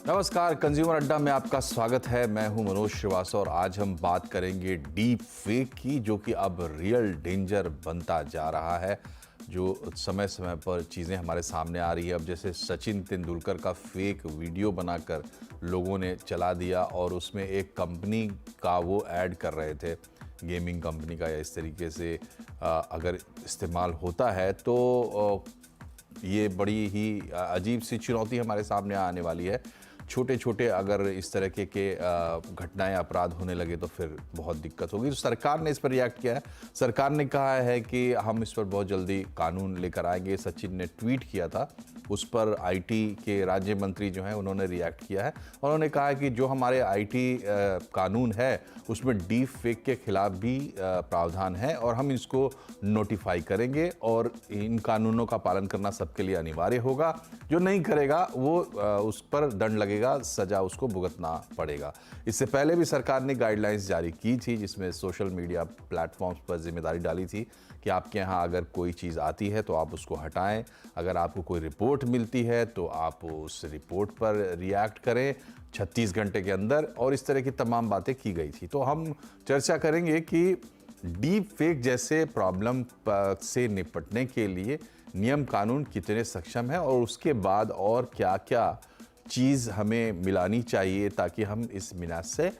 नमस्कार, कंज्यूमर अड्डा में आपका स्वागत है। मैं हूं मनोज श्रीवास्तव और आज हम बात करेंगे डीप फेक की, जो कि अब रियल डेंजर बनता जा रहा है। जो समय समय पर चीज़ें हमारे सामने आ रही है, अब जैसे सचिन तेंदुलकर का फेक वीडियो बनाकर लोगों ने चला दिया और उसमें एक कंपनी का वो ऐड कर रहे थे, गेमिंग कंपनी का, या इस तरीके से अगर इस्तेमाल होता है तो ये बड़ी ही अजीब सी चुनौती हमारे सामने आने वाली है। छोटे छोटे अगर इस तरह के घटनाएं, अपराध होने लगे तो फिर बहुत दिक्कत होगी। तो सरकार ने इस पर रिएक्ट किया है। सरकार ने कहा है कि हम इस पर बहुत जल्दी कानून लेकर आएंगे। सचिन ने ट्वीट किया था, उस पर आईटी के राज्य मंत्री जो हैं उन्होंने रिएक्ट किया है। उन्होंने कहा है कि जो हमारे आईटी कानून है उसमें डीप फेक के खिलाफ भी प्रावधान है और हम इसको नोटिफाई करेंगे और इन कानूनों का पालन करना सबके लिए अनिवार्य होगा। जो नहीं करेगा वो उस पर दंड लगेगा, सजा उसको भुगतना पड़ेगा। इससे पहले भी सरकार ने गाइडलाइंस जारी की थी, जिसमें सोशल मीडिया प्लेटफॉर्म्स पर जिम्मेदारी डाली थी कि आपके यहाँ अगर कोई चीज़ आती है तो आप उसको हटाएं। अगर आपको कोई रिपोर्ट मिलती है तो आप उस रिपोर्ट पर रिएक्ट करें 36 घंटे के अंदर, और इस तरह की तमाम बातें की गई थी। तो हम चर्चा करेंगे कि डीप फेक जैसे प्रॉब्लम से निपटने के लिए नियम कानून कितने सक्षम है और उसके बाद और क्या क्या चीज़ हमें मिलानी चाहिए ताकि हम इस मिनास से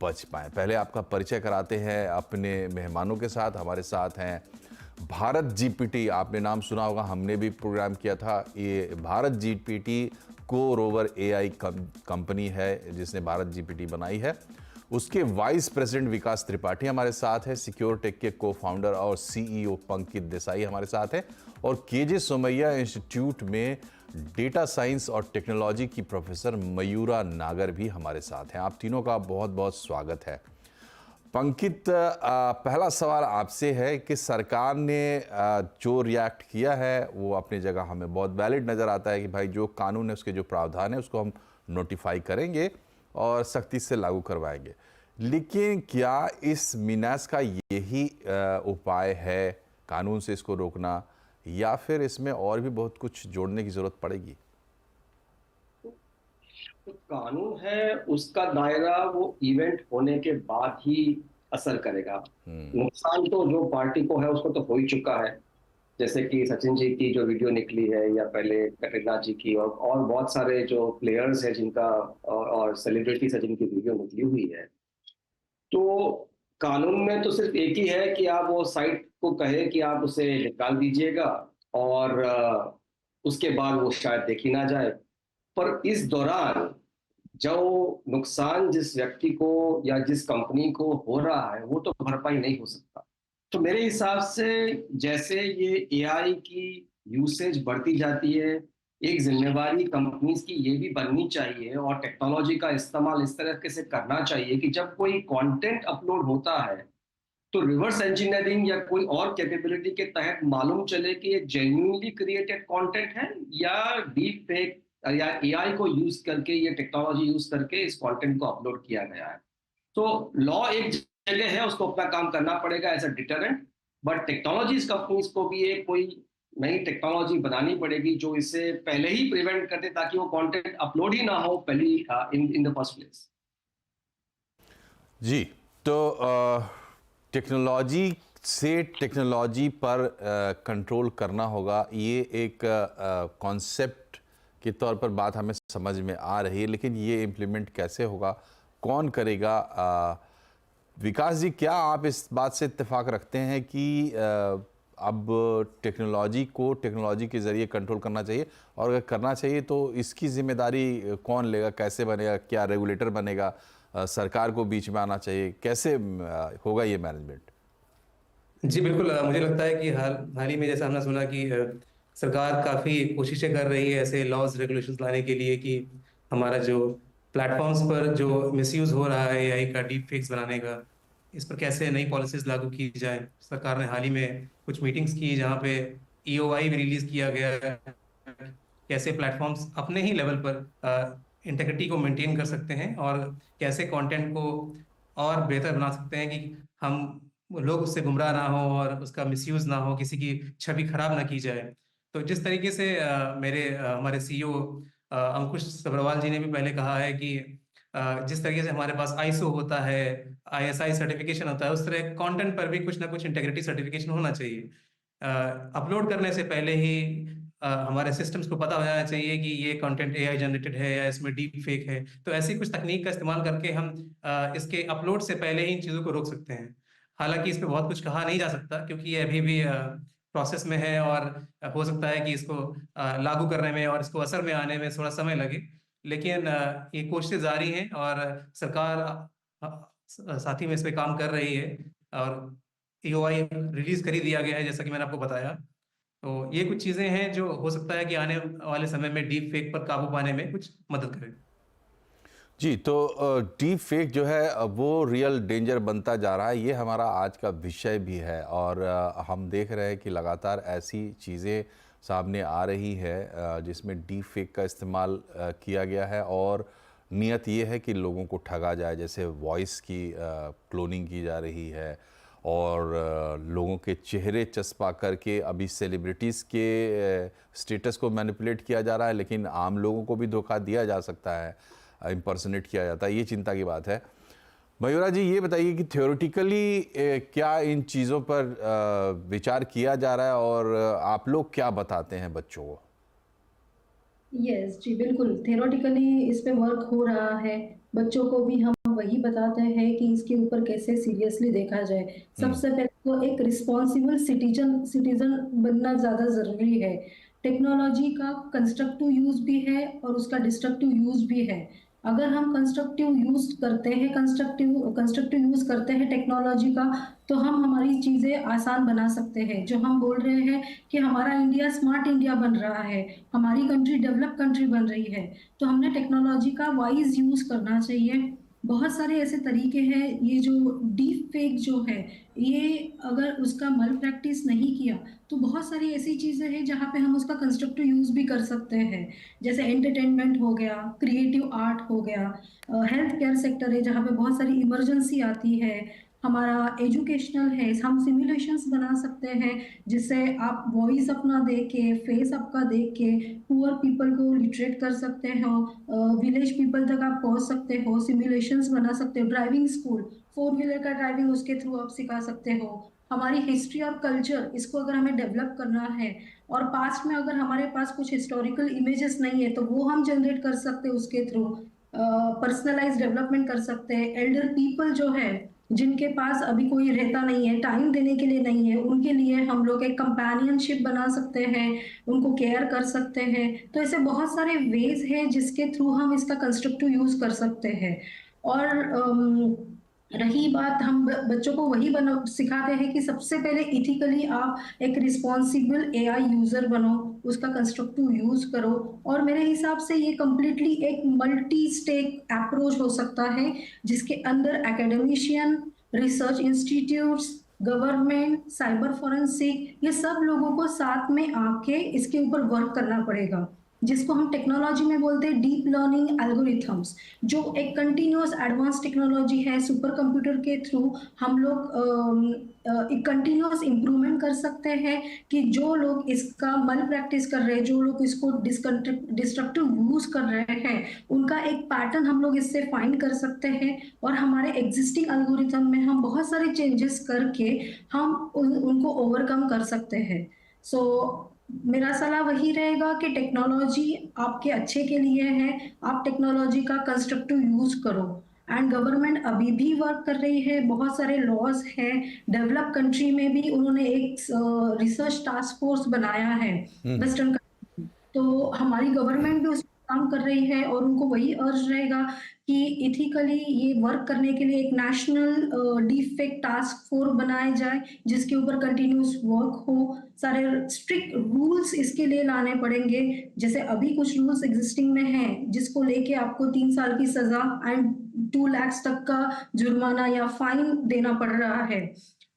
बच पाएँ। पहले आपका परिचय कराते हैं अपने मेहमानों के साथ। हमारे साथ हैं भारत जीपीटी, आपने नाम सुना होगा, हमने भी प्रोग्राम किया था। ये भारत जीपीटी को रोवर एआई कंपनी है जिसने भारत जीपीटी बनाई है। उसके वाइस प्रेसिडेंट विकास त्रिपाठी हमारे साथ है। सिक्योर टेक के को फाउंडर और सीईओ पंकित देसाई हमारे साथ है। और केजे सोमैया इंस्टीट्यूट में डेटा साइंस और टेक्नोलॉजी की प्रोफेसर मयूरा नागर भी हमारे साथ हैं। आप तीनों का बहुत बहुत स्वागत है। पंकित, पहला सवाल आपसे है कि सरकार ने जो रिएक्ट किया है वो अपनी जगह हमें बहुत वैलिड नज़र आता है कि भाई जो कानून है उसके जो प्रावधान है उसको हम नोटिफाई करेंगे और सख्ती से लागू करवाएंगे। लेकिन क्या इस मिनास का यही उपाय है, कानून से इसको रोकना, या फिर इसमें और भी बहुत कुछ जोड़ने की जरूरत पड़ेगी? तो कानून है, उसका दायरा वो इवेंट होने के बाद ही असर करेगा। नुकसान तो जो पार्टी को है उसको तो हो ही चुका है, जैसे कि सचिन जी की जो वीडियो निकली है, या पहले कटरीना जी की, और बहुत सारे जो प्लेयर्स हैं जिनका और सेलिब्रिटीज है जिनकी वीडियो निकली हुई है। तो कानून में तो सिर्फ एक ही है कि आप वो साइट को कहे कि आप उसे निकाल दीजिएगा, और उसके बाद वो शायद देखी ना जाए। पर इस दौरान जो नुकसान जिस व्यक्ति को या जिस कंपनी को हो रहा है वो तो भरपाई नहीं हो सकता। तो मेरे हिसाब से जैसे ये एआई की यूसेज बढ़ती जाती है, एक जिम्मेवारी कंपनीज की ये भी बननी चाहिए और टेक्नोलॉजी का इस्तेमाल इस तरह से करना चाहिए कि जब कोई कंटेंट अपलोड होता है तो रिवर्स इंजीनियरिंग या कोई और कैपेबिलिटी के तहत मालूम चले कि ये जेन्युइनली क्रिएटेड कंटेंट है या डीप फेक या एआई को यूज करके, ये टेक्नोलॉजी यूज करके इस कंटेंट को अपलोड किया गया है। तो लॉ एक जगह है, उसको अपना काम करना पड़ेगा as a deterrent, but technologies companies को भी एक कोई नई टेक्नोलॉजी बनानी पड़ेगी जो इसे पहले ही प्रिवेंट करते ताकि वो कंटेंट अपलोड ही ना हो पहली इन द फर्स्ट प्लेस। जी, तो टेक्नोलॉजी से टेक्नोलॉजी पर कंट्रोल करना होगा, ये एक कॉन्सेप्ट के तौर पर बात हमें समझ में आ रही है, लेकिन ये इम्प्लीमेंट कैसे होगा, कौन करेगा? विकास जी, क्या आप इस बात से इत्तेफाक रखते हैं कि अब टेक्नोलॉजी को टेक्नोलॉजी के ज़रिए कंट्रोल करना चाहिए, और अगर करना चाहिए तो इसकी जिम्मेदारी कौन लेगा, कैसे बनेगा? क्या रेगुलेटर बनेगा? सरकार को बीच में आना चाहिए? कैसे होगा ये मैनेजमेंट? जी बिल्कुल, मुझे लगता है कि हाल ही में जैसा हमने सुना कि सरकार काफ़ी कोशिशें कर रही है ऐसे लॉज रेगुलेशंस लाने के लिए कि हमारा जो प्लेटफॉर्म्स पर जो मिसयूज़ हो रहा है एआई का, डीप फेक्स बनाने का, इस पर कैसे नई पॉलिसीज़ लागू की जाए। सरकार ने हाल ही में कुछ मीटिंग्स की जहाँ पे ईओआई भी रिलीज़ किया गया है, कैसे प्लेटफॉर्म्स अपने ही लेवल पर इंटेग्रिटी को मेंटेन कर सकते हैं और कैसे कंटेंट को और बेहतर बना सकते हैं कि हम लोग उससे गुमराह ना हो और उसका मिसयूज ना हो, किसी की छवि खराब ना की जाए। तो जिस तरीके से हमारे सीईओ अंकुश सब्रवाल जी ने भी पहले कहा है कि जिस तरीके से हमारे पास आईएसओ होता है, आईएसआई सर्टिफिकेशन होता है, उस तरह कंटेंट पर भी कुछ ना कुछ इंटेग्रिटी सर्टिफिकेशन होना चाहिए। अपलोड करने से पहले ही हमारे सिस्टम्स को पता हो जाना चाहिए कि ये कंटेंट एआई जनरेटेड है या इसमें डीप फेक है। तो ऐसी कुछ तकनीक का इस्तेमाल करके हम इसके अपलोड से पहले ही इन चीज़ों को रोक सकते हैं। हालांकि इस पे बहुत कुछ कहा नहीं जा सकता क्योंकि ये अभी भी प्रोसेस में है, और हो सकता है कि इसको लागू करने में और इसको असर में आने में थोड़ा समय लगे। लेकिन ये कोशिशें जारी हैं और सरकार साथ ही में इस पे काम कर रही है, और ईओआई रिलीज कर ही दिया गया है जैसा कि मैंने आपको बताया। तो ये कुछ चीजें हैं जो हो सकता है कि आने वाले समय में डीप फेक पर काबू पाने में कुछ मदद करें। जी, तो डीप फेक जो है वो रियल डेंजर बनता जा रहा है, ये हमारा आज का विषय भी है। और हम देख रहे हैं कि लगातार ऐसी चीज़ें सामने आ रही है जिसमें डीप फेक का इस्तेमाल किया गया है, और नियत ये है कि लोगों को ठगा जाए। जैसे वॉइस की क्लोनिंग की जा रही है, और लोगों के चेहरे चस्पा करके अभी सेलिब्रिटीज़ के स्टेटस को मैनिपुलेट किया जा रहा है, लेकिन आम लोगों को भी धोखा दिया जा सकता है, इम्पर्सनेट किया जाता है। ये चिंता की बात है। मयूरा जी, ये बताइए कि थ्योरेटिकली क्या इन चीज़ों पर विचार किया जा रहा है, और आप लोग क्या बताते हैं बच्चों को? यस जी, बिल्कुल थ्योरेटिकली इस पे वर्क हो रहा है। बच्चों को भी हम वही बताते हैं कि इसके ऊपर कैसे सीरियसली देखा जाए। सबसे पहले तो एक रिस्पॉन्सिबल सिटीजन बनना ज़्यादा ज़रूरी है। टेक्नोलॉजी का कंस्ट्रक्टिव यूज़ भी है और उसका डिस्ट्रक्टिव यूज़ भी है। अगर हम कंस्ट्रक्टिव यूज़ करते हैं टेक्नोलॉजी का, तो हम हमारी चीज़ें आसान बना सकते हैं। जो हम बोल रहे हैं कि हमारा इंडिया स्मार्ट इंडिया बन रहा है, हमारी कंट्री डेवलप कंट्री बन रही है, तो हमने टेक्नोलॉजी का वाइज यूज़ करना चाहिए। बहुत सारे ऐसे तरीके हैं, ये जो डीप फेक जो है, ये अगर उसका मल प्रैक्टिस नहीं किया तो बहुत सारी ऐसी चीज़ें हैं जहाँ पे हम उसका कंस्ट्रक्टिव यूज़ भी कर सकते हैं। जैसे एंटरटेनमेंट हो गया, क्रिएटिव आर्ट हो गया, हेल्थ केयर सेक्टर है जहाँ पे बहुत सारी इमरजेंसी आती है, हमारा एजुकेशनल है, हम सिमुलेशंस बना सकते हैं जिससे आप वॉइस अपना दे के, फेस आपका देख के पुअर पीपल को लिटरेट कर सकते हो, विलेज पीपल तक आप पहुंच सकते हो, सिमुलेशंस बना सकते हो। ड्राइविंग स्कूल, 4 व्हीलर का ड्राइविंग उसके थ्रू आप सिखा सकते हो। हमारी हिस्ट्री और कल्चर, इसको अगर हमें डेवलप करना है और पास्ट में अगर हमारे पास कुछ हिस्टोरिकल इमेजेस नहीं है तो वो हम जनरेट कर सकते हैं उसके थ्रू। पर्सनलाइज डेवलपमेंट कर सकते हैं। एल्डर पीपल जो है, जिनके पास अभी कोई रहता नहीं है, टाइम देने के लिए नहीं है, उनके लिए हम लोग एक कंपेनियनशिप बना सकते हैं, उनको केयर कर सकते हैं। तो ऐसे बहुत सारे वेज हैं जिसके थ्रू हम इसका कंस्ट्रक्टिव यूज कर सकते हैं। और रही बात, हम बच्चों को वही सिखाते हैं कि सबसे पहले इथिकली आप एक रिस्पॉन्सिबल एआई यूजर बनो, उसका कंस्ट्रक्टिव यूज करो। और मेरे हिसाब से ये कंप्लीटली एक मल्टी स्टेक अप्रोच हो सकता है जिसके अंदर academician, research institutes, government, cyber forensic, ये सब लोगों को साथ में आके इसके ऊपर वर्क करना पड़ेगा, जिसको हम टेक्नोलॉजी में बोलते हैं डीप लर्निंग एल्गोरिथम्स, जो एक कंटिन्यूअस एडवांस टेक्नोलॉजी है। सुपर कंप्यूटर के थ्रू हम लोग एक कंटिन्यूअस इम्प्रूवमेंट कर सकते हैं कि जो लोग इसका मल प्रैक्टिस कर रहे हैं, जो लोग इसको डिस्ट्रक्टिव यूज कर रहे हैं, उनका एक पैटर्न हम लोग इससे फाइंड कर सकते हैं, और हमारे एग्जिस्टिंग एल्गोरिथम में हम बहुत सारे चेंजेस करके हम उनको ओवरकम कर सकते हैं। सो मेरा सलाह वही रहेगा कि टेक्नोलॉजी आपके अच्छे के लिए है, आप टेक्नोलॉजी का कंस्ट्रक्टिव यूज करो। एंड गवर्नमेंट अभी भी वर्क कर रही है, बहुत सारे लॉज है। डेवलप कंट्री में भी उन्होंने एक रिसर्च टास्क फोर्स बनाया है वेस्टर्न, तो हमारी गवर्नमेंट भी उस पर काम कर रही है, और उनको वही अर्ज रहेगा कि इथिकली ये वर्क करने के लिए एक national deep fake task force बनाया जाए जिसके ऊपर कंटिन्यूस वर्क हो। सारे स्ट्रिक्ट रूल्स इसके लिए लाने पड़ेंगे। जैसे अभी कुछ रूल्स एग्जिस्टिंग में हैं जिसको लेके आपको 3 साल की सजा एंड 2 लाख तक का जुर्माना या फाइन देना पड़ रहा है।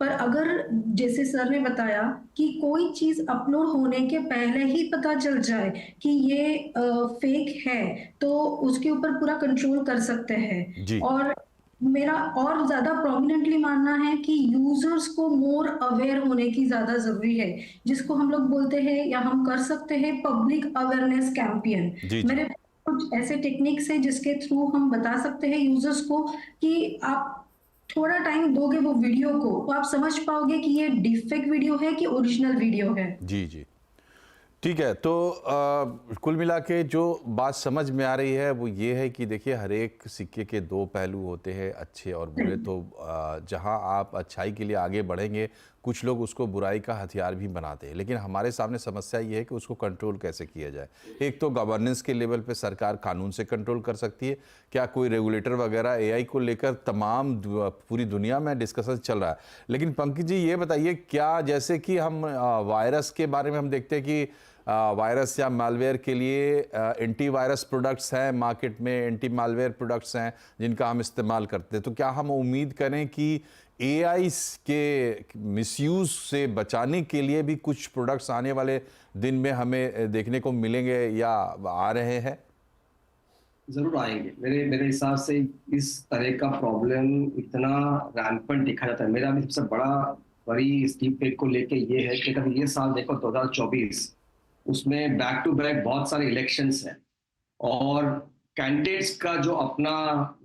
पर अगर जैसे सर ने बताया कि कोई चीज अपलोड होने के पहले ही पता चल जाए कि ये फेक है, तो उसके ऊपर पूरा कंट्रोल कर सकते हैं। जी। और मेरा और ज्यादा प्रोमिनेंटली मानना है कि यूजर्स को मोर अवेयर होने की ज्यादा जरूरी है, जिसको हम लोग बोलते हैं या हम कर सकते हैं पब्लिक अवेयरनेस कैंपेन। जी जी। मेरे कुछ ऐसे टेक्निक्स है जिसके थ्रू हम बता सकते हैं यूजर्स को कि आप थोड़ा टाइम दोगे वो वीडियो को तो आप समझ पाओगे कि ये डिफेक्ट वीडियो है कि ओरिजिनल वीडियो है। जी जी। ठीक है, तो कुल मिला के जो बात समझ में आ रही है वो ये है कि देखिए, हर एक सिक्के के दो पहलू होते हैं, अच्छे और बुरे। तो जहां आप अच्छाई के लिए आगे बढ़ेंगे, कुछ लोग उसको बुराई का हथियार भी बनाते हैं, लेकिन हमारे सामने समस्या ये है कि उसको कंट्रोल कैसे किया जाए। एक तो गवर्नेंस के लेवल पे सरकार कानून से कंट्रोल कर सकती है। क्या कोई रेगुलेटर वगैरह एआई को लेकर पूरी दुनिया में डिस्कशन चल रहा है। लेकिन पंकज जी, ये बताइए, क्या जैसे कि हम वायरस के बारे में हम देखते हैं कि वायरस या मालवेयर के लिए एंटीवायरस प्रोडक्ट्स हैं मार्केट में, एंटी मालवेयर प्रोडक्ट्स हैं जिनका हम इस्तेमाल करते हैं, तो क्या हम उम्मीद करें कि एआई के मिसयूज से बचाने के लिए भी कुछ प्रोडक्ट्स आने वाले दिन में हमें देखने को मिलेंगे या आ रहे हैं? जरूर आएंगे। मेरे मेरे हिसाब से इस तरह का प्रॉब्लम इतना रैम्पेंट दिखा जाता है। मेरा भी सबसे बड़ी इस डीप फेक को लेके ये है कि अगर ये साल देखो 2024, उसमें बैक टू बैक बहुत सारे इलेक्शंस हैं और कैंडिडेट्स का जो अपना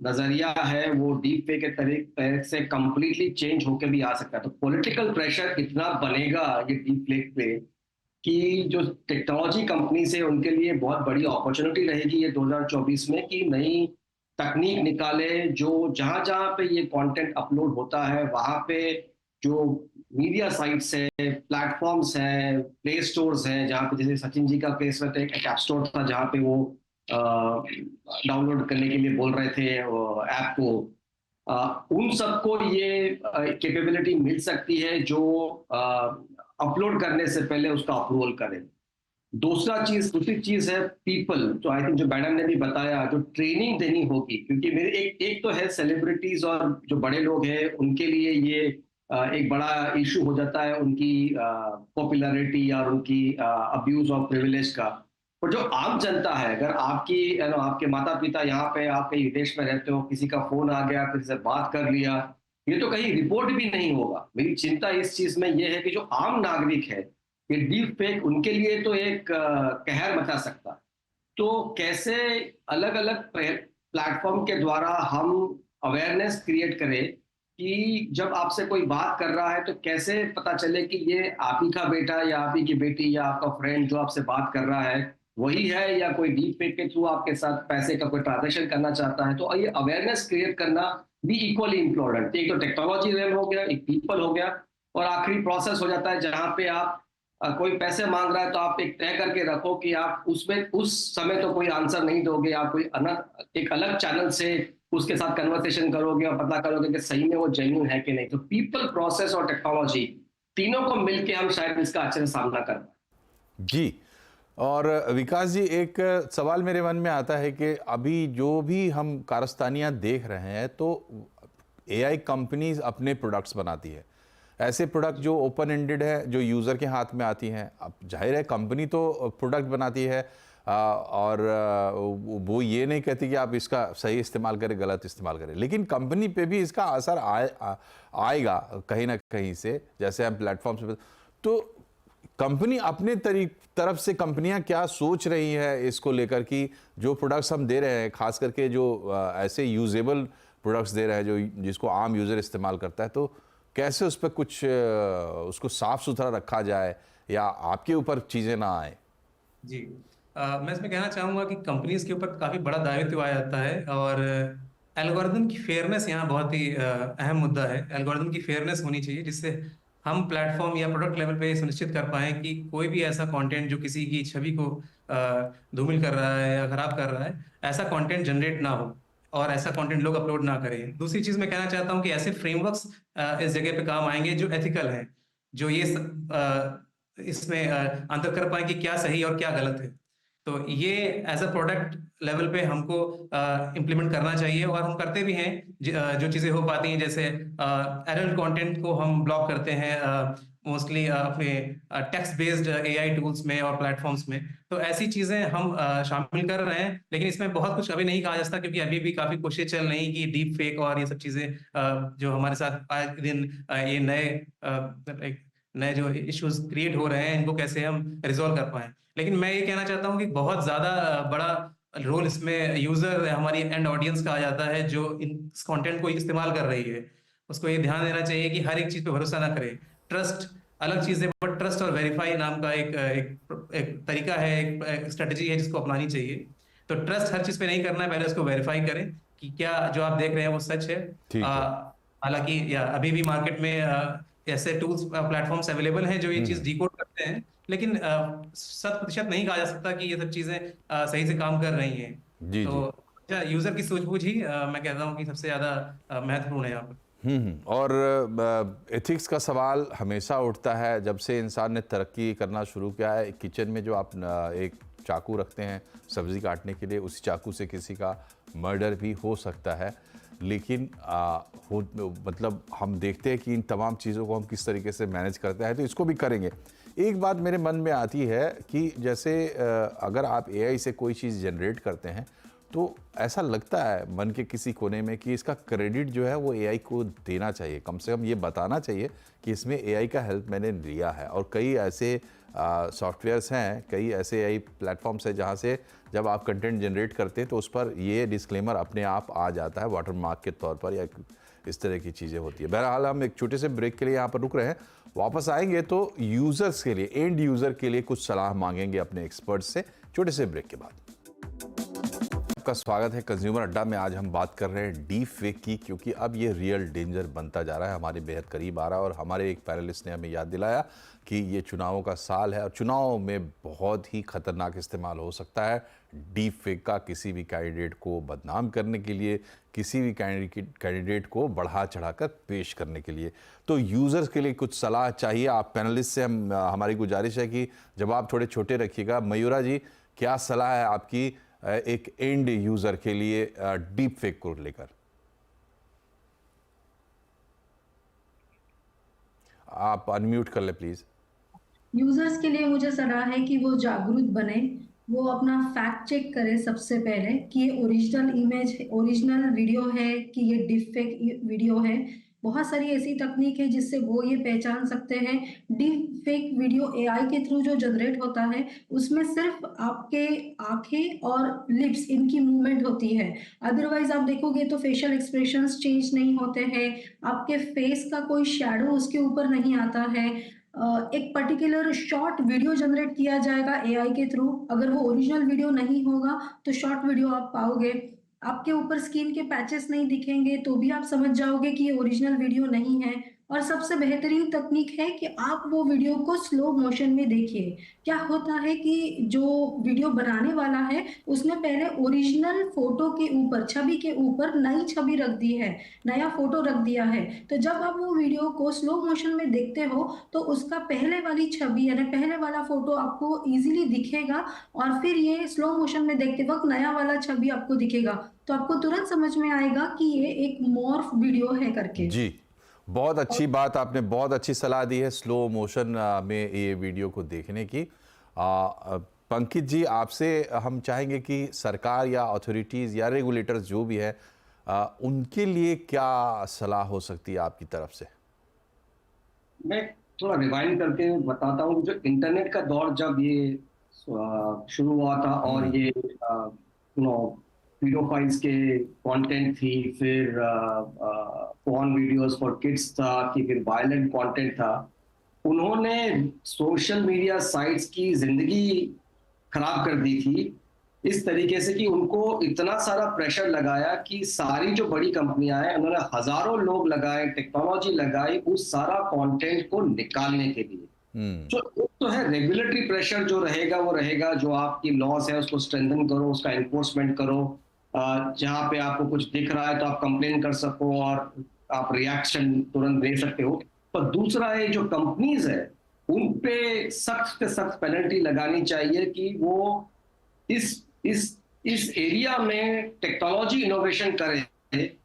नजरिया है वो डीप फेक के तरीके से कंप्लीटली चेंज होकर भी आ सकता है। तो पॉलिटिकल प्रेशर इतना बनेगा ये डीप फेक पे कि जो टेक्नोलॉजी कंपनीज है उनके लिए बहुत बड़ी अपॉर्चुनिटी रहेगी ये 2024 में कि नई तकनीक निकाले, जो जहां जहां पे ये कंटेंट अपलोड होता है वहां पे जो मीडिया साइट्स है, प्लेटफॉर्म्स हैं, प्ले स्टोर्स हैं, जहाँ पे जैसे सचिन जी का प्लेस में एक ऐप स्टोर था जहाँ पे वो डाउनलोड करने के लिए बोल रहे थे ऐप को, उन सबको ये कैपेबिलिटी मिल सकती है जो अपलोड करने से पहले उसका अप्रूवल करें। दूसरी चीज है पीपल, जो आई थिंक जो मैडम ने भी बताया, जो ट्रेनिंग देनी होगी, क्योंकि मेरे एक तो है सेलिब्रिटीज और जो बड़े लोग हैं उनके लिए ये एक बड़ा इशू हो जाता है उनकी पॉपुलैरिटी या उनकी अब्यूज ऑफ प्रिविलेज का। पर जो आम जनता है, अगर आपके माता पिता यहाँ पे, आप कहीं विदेश में रहते हो, किसी का फोन आ गया, किसी से बात कर लिया, ये तो कहीं रिपोर्ट भी नहीं होगा। मेरी चिंता इस चीज में ये है कि जो आम नागरिक है, ये डीप फेक उनके लिए तो एक कहर मचा सकता है। तो कैसे अलग अलग प्लेटफॉर्म के द्वारा हम अवेयरनेस क्रिएट करें कि जब आपसे कोई बात कर रहा है तो कैसे पता चले कि ये आप ही का बेटा या आप ही की बेटी या आपका फ्रेंड जो आपसे बात कर रहा है वही है, या कोई डीप फेक के थ्रू आपके साथ पैसे का कोई ट्रांजेक्शन करना चाहता है। तो ये अवेयरनेस क्रिएट करना भी इक्वली इम्पोर्टेंट। एक तो टेक्नोलॉजी रेल हो गया, एक पीपल हो गया, और आखिरी प्रोसेस हो जाता है जहां पे आप कोई पैसे मांग रहा है तो आप एक तय करके रखो कि आप उसमें उस समय तो कोई आंसर नहीं दोगे, आप कोई एक अलग चैनल से उसके साथ कन्वर्सेशन करोगे और पता करोगे कि सही में वो जेन्युइन है कि नहीं। तो पीपल, प्रोसेस और टेक्नोलॉजी, तीनों को मिलके हम शायद इसका अच्छे से सामना कर पाए। जी। और विकास जी, एक सवाल मेरे मन में आता है कि अभी जो भी हम कारस्तानियां देख रहे हैं, तो एआई कंपनीज अपने प्रोडक्ट्स बनाती है, ऐसे प्रोडक्ट जो ओपन एंडेड है, जो यूज़र के हाथ में आती हैं। अब जाहिर है कंपनी तो प्रोडक्ट बनाती है और वो ये नहीं कहती कि आप इसका सही इस्तेमाल करें, गलत इस्तेमाल करें, लेकिन कंपनी पे भी इसका असर आएगा कहीं ना कहीं से, जैसे हम प्लेटफॉर्म्स पे। तो कंपनी अपने तरफ से कंपनियां क्या सोच रही है इसको लेकर कि जो प्रोडक्ट्स हम दे रहे हैं, खास करके जो ऐसे यूजेबल प्रोडक्ट्स दे रहे हैं जो जिसको आम यूज़र इस्तेमाल करता है, तो कैसे उस पर कुछ उसको साफ सुथरा रखा जाए या आपके ऊपर चीज़ें ना आए? जी, मैं इसमें कहना चाहूँगा कि कंपनीज के ऊपर काफ़ी बड़ा दायित्व आ जाता है, और एल्गोरिदम की फेयरनेस यहाँ बहुत ही अहम मुद्दा है। एल्गोरिदम की फेयरनेस होनी चाहिए जिससे हम प्लेटफॉर्म या प्रोडक्ट लेवल पे सुनिश्चित कर पाएँ कि कोई भी ऐसा कंटेंट जो किसी की छवि को धूमिल कर रहा है या खराब कर रहा है, ऐसा कंटेंट जनरेट ना हो और ऐसा कंटेंट लोग अपलोड ना करें। दूसरी चीज़ मैं कहना चाहता हूँ कि ऐसे फ्रेमवर्क्स इस जगह पे काम आएंगे जो एथिकल हैं, जो इसमें अंतर कर पाएँ कि क्या सही और क्या गलत है। तो ये एज अ प्रोडक्ट लेवल पे हमको इम्प्लीमेंट करना चाहिए, और हम करते भी हैं। जो चीज़ें हो पाती हैं, जैसे एडल्ट कंटेंट को हम ब्लॉक करते हैं मोस्टली अपने टेक्स्ट बेस्ड एआई टूल्स में और प्लेटफॉर्म्स में। तो ऐसी चीज़ें हम शामिल कर रहे हैं, लेकिन इसमें बहुत कुछ अभी नहीं कहा जा सकता, क्योंकि अभी भी काफ़ी कोशिशें चल रही कि डीप फेक और ये सब चीज़ें जो हमारे साथ आए दिन ये नए जो इश्यूज क्रिएट हो रहे हैं, इनको कैसे हम रिजॉल्व कर पाएं। लेकिन मैं ये कहना चाहता हूँ कि बहुत ज़्यादा बड़ा रोल इसमें यूज़र, हमारी एंड ऑडियंस का आ जाता है, जो इस कंटेंट को इस्तेमाल कर रही है। उसको ये ध्यान देना चाहिए कि हर एक चीज़ पे भरोसा ना करे। ट्रस्ट अलग चीज़ है, बट ट्रस्ट और वेरीफाई नाम का एक तरीका है, एक स्ट्रेटजी है जिसको अपनानी चाहिए। तो ट्रस्ट हर चीज़ पे नहीं करना है, पहले उसको वेरीफाई करें कि क्या जो आप देख रहे हैं वो सच है। ठीक है। हालांकि या अभी भी मार्केट में ऐसे टूल्स प्लेटफॉर्म्स अवेलेबल हैं जो ये चीज़ डिकोड करते हैं, लेकिन 100% नहीं कहा जा सकता कि ये सब चीजें सही से काम कर रही हैं। जी तो यूजर की सूझबूझ ही मैं कहता हूँ कि सबसे ज्यादा महत्वपूर्ण है यहाँ पर। और एथिक्स का सवाल हमेशा उठता है जब से इंसान ने तरक्की करना शुरू किया है। किचन में जो आप एक चाकू रखते हैं सब्ज़ी काटने के लिए, उसी चाकू से किसी का मर्डर भी हो सकता है। लेकिन मतलब हम देखते हैं कि इन तमाम चीज़ों को हम किस तरीके से मैनेज करते हैं, तो इसको भी करेंगे। एक बात मेरे मन में आती है कि जैसे अगर आप एआई से कोई चीज़ जनरेट करते हैं तो ऐसा लगता है मन के किसी कोने में कि इसका क्रेडिट जो है वो एआई को देना चाहिए, कम से कम ये बताना चाहिए कि इसमें एआई का हेल्प मैंने लिया है। और कई ऐसे सॉफ्टवेयर्स हैं, कई ऐसे एआई प्लेटफॉर्म्स हैं जहाँ से जब आप कंटेंट जनरेट करते हैं तो उस पर ये डिस्क्लेमर अपने आप आ जाता है वाटरमार्क के तौर पर, या इस तरह की चीज़ें होती है। बहरहाल हम एक छोटे से ब्रेक के लिए यहाँ पर रुक रहे हैं। वापस आएंगे तो यूज़र्स के लिए, एंड यूज़र के लिए कुछ सलाह मांगेंगे अपने एक्सपर्ट से, छोटे से ब्रेक के बाद। आपका स्वागत है कंज्यूमर अड्डा में। आज हम बात कर रहे हैं डीप फेक की, क्योंकि अब ये रियल डेंजर बनता जा रहा है, हमारे बेहद करीब आ रहा है। और हमारे एक पैनलिस्ट ने हमें याद दिलाया कि ये चुनावों का साल है और चुनाव में बहुत ही खतरनाक इस्तेमाल हो सकता है डीप फेक का, किसी भी कैंडिडेट को बदनाम करने के लिए, किसी भी कैंडिडेट को बढ़ा चढ़ाकर पेश करने के लिए। तो यूज़र्स के लिए कुछ सलाह चाहिए। आप पैनलिस्ट से हमारी गुजारिश है कि जवाब थोड़े छोटे रखिएगा। मयूरा जी, क्या सलाह है आपकी एक एंड यूजर के लिए डीप फेक को लेकर? आप अनम्यूट कर ले प्लीज। यूजर्स के लिए मुझे सलाह है कि वो जागरूक बने, वो अपना फैक्ट चेक करे सबसे पहले कि ये ओरिजिनल इमेज, ओरिजिनल वीडियो है कि ये डीप फेक वीडियो है। बहुत सारी ऐसी तकनीक है जिससे वो ये पहचान सकते हैं। डीप फेक वीडियो एआई के थ्रू जो जनरेट होता है उसमें सिर्फ आपके आंखें और लिप्स, इनकी मूवमेंट होती है। अदरवाइज आप देखोगे तो फेशियल एक्सप्रेशंस चेंज नहीं होते हैं, आपके फेस का कोई शैडो उसके ऊपर नहीं आता है। एक पर्टिकुलर शॉर्ट वीडियो जनरेट किया जाएगा एआई के थ्रू। अगर वो ओरिजिनल वीडियो नहीं होगा तो शॉर्ट वीडियो आप पाओगे। आपके ऊपर स्किन के पैचेस नहीं दिखेंगे तो भी आप समझ जाओगे कि ये ओरिजिनल वीडियो नहीं है। और सबसे बेहतरीन तकनीक है कि आप वो वीडियो को स्लो मोशन में देखिए। क्या होता है कि जो वीडियो बनाने वाला है उसने पहले ओरिजिनल फोटो के ऊपर, छवि के ऊपर नई छवि रख दी है, नया फोटो रख दिया है। तो जब आप वो वीडियो को स्लो मोशन में देखते हो तो उसका पहले वाली छवि यानी पहले वाला फोटो आपको इजीली दिखेगा, और फिर ये स्लो मोशन में देखते वक्त नया वाला छवि आपको दिखेगा। तो आपको तुरंत समझ में आएगा कि ये एक मॉर्फ वीडियो है करके। जी, बहुत अच्छी बात, आपने बहुत अच्छी सलाह दी है स्लो मोशन में ये वीडियो को देखने की। पंकित जी, आपसे हम चाहेंगे कि सरकार या अथॉरिटीज़ या रेगुलेटर्स जो भी है उनके लिए क्या सलाह हो सकती है आपकी तरफ से? मैं थोड़ा रिवाइंड करके बताता हूँ। जो इंटरनेट का दौर जब ये शुरू हुआ था और ये पीडोफाइल्स के कंटेंट थी, फिर पॉर्न वीडियोस फॉर किड्स था, कि फिर वायलेंट कंटेंट था, उन्होंने सोशल मीडिया साइट्स की जिंदगी खराब कर दी थी इस तरीके से कि उनको इतना सारा प्रेशर लगाया कि सारी जो बड़ी कंपनियां हैं उन्होंने हजारों लोग लगाए, टेक्नोलॉजी लगाई उस सारा कंटेंट को निकालने के लिए। तो है रेगुलेटरी प्रेशर जो रहेगा वो रहेगा, जो आपकी लॉज है उसको स्ट्रेंथन करो, उसका एनफोर्समेंट करो। जहाँ पे आपको कुछ दिख रहा है तो आप कंप्लेन कर सको और आप रिएक्शन तुरंत दे सकते हो। पर दूसरा है जो कंपनीज है उन पे सख्त से सख्त पेनल्टी लगानी चाहिए कि वो इस एरिया में टेक्नोलॉजी इनोवेशन करें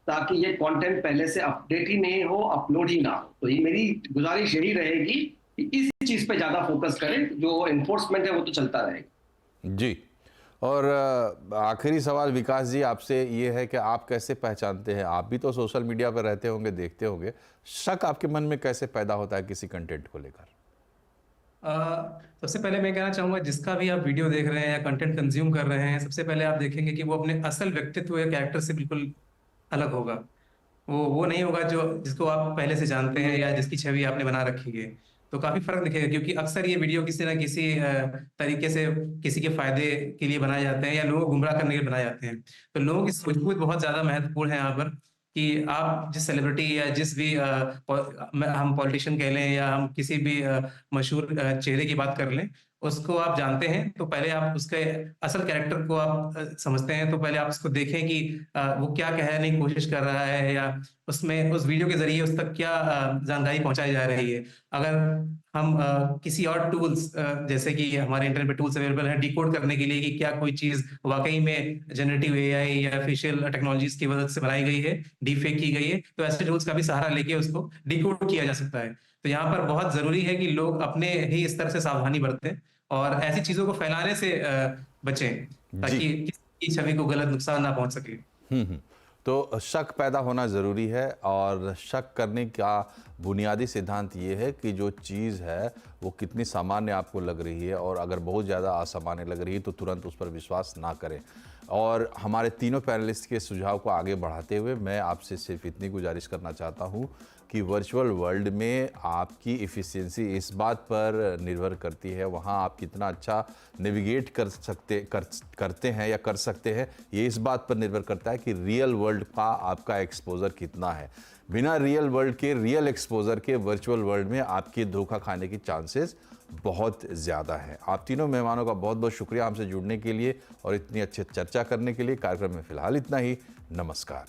ताकि ये कंटेंट पहले से अपडेट ही नहीं हो, अपलोड ही ना हो। तो ये मेरी गुजारिश यही रहेगी कि इस चीज पे ज्यादा फोकस करें। जो एनफोर्समेंट है वो तो चलता रहेगा। जी, और आखिरी सवाल विकास जी आपसे ये है कि आप कैसे पहचानते हैं, आप भी तो सोशल मीडिया पर रहते होंगे, देखते होंगे, शक आपके मन में कैसे पैदा होता है किसी कंटेंट को लेकर? सबसे पहले मैं कहना चाहूंगा, जिसका भी आप वीडियो देख रहे हैं या कंटेंट कंज्यूम कर रहे हैं, सबसे पहले आप देखेंगे कि वो अपने असल व्यक्तित्व या कैरेक्टर से बिल्कुल अलग होगा। वो नहीं होगा जो जिसको आप पहले से जानते हैं या जिसकी छवि आपने बना रखी है। तो काफी फर्क दिखेगा, क्योंकि अक्सर ये वीडियो किसी ना किसी तरीके से किसी के फायदे के लिए बनाए जाते हैं या लोगों को गुमराह करने के लिए बनाए जाते हैं। तो लोगों की सूझबूझ बहुत ज्यादा महत्वपूर्ण है यहाँ पर, कि आप जिस सेलिब्रिटी या जिस भी हम पॉलिटिशियन कह लें या हम किसी भी मशहूर चेहरे की बात कर लें, उसको आप जानते हैं तो पहले आप उसके असल कैरेक्टर को आप समझते हैं। तो पहले आप उसको देखें कि वो क्या कहने की कोशिश कर रहा है, या उसमें उस वीडियो के जरिए उस तक क्या जानकारी पहुंचाई जा रही है। अगर हम किसी और टूल्स जैसे कि हमारे इंटरनेट पे टूल्स अवेलेबल हैं डिकोड करने के लिए कि क्या कोई चीज वाकई में जनरेटिव एआई या फेशियल टेक्नोलॉजीज की मदद से बनाई गई है, डीप फेक की गई है, तो ऐसे टूल्स का भी सहारा लेके उसको डिकोड किया जा सकता है। तो यहाँ पर बहुत जरूरी है कि लोग अपने ही स्तर से सावधानी बरतें और ऐसी चीजों को फैलाने से बचें, ताकि किसी की छवि को गलत नुकसान ना पहुंच सके। तो शक पैदा होना ज़रूरी है, और शक करने का बुनियादी सिद्धांत ये है कि जो चीज़ है वो कितनी सामान्य आपको लग रही है, और अगर बहुत ज़्यादा असामान्य लग रही है तो तुरंत उस पर विश्वास ना करें। और हमारे तीनों पैनलिस्ट के सुझाव को आगे बढ़ाते हुए मैं आपसे सिर्फ इतनी गुजारिश करना चाहता हूँ कि वर्चुअल वर्ल्ड में आपकी एफिशिएंसी इस बात पर निर्भर करती है, वहाँ आप कितना अच्छा नेविगेट करते हैं या कर सकते हैं, ये इस बात पर निर्भर करता है कि रियल वर्ल्ड का आपका एक्सपोजर कितना है। बिना रियल वर्ल्ड के, रियल एक्सपोजर के वर्चुअल वर्ल्ड में आपके धोखा खाने की चांसेस बहुत ज़्यादा है। आप तीनों मेहमानों का बहुत बहुत शुक्रिया हमसे जुड़ने के लिए और इतनी अच्छी चर्चा करने के लिए। कार्यक्रम में फिलहाल इतना ही। नमस्कार।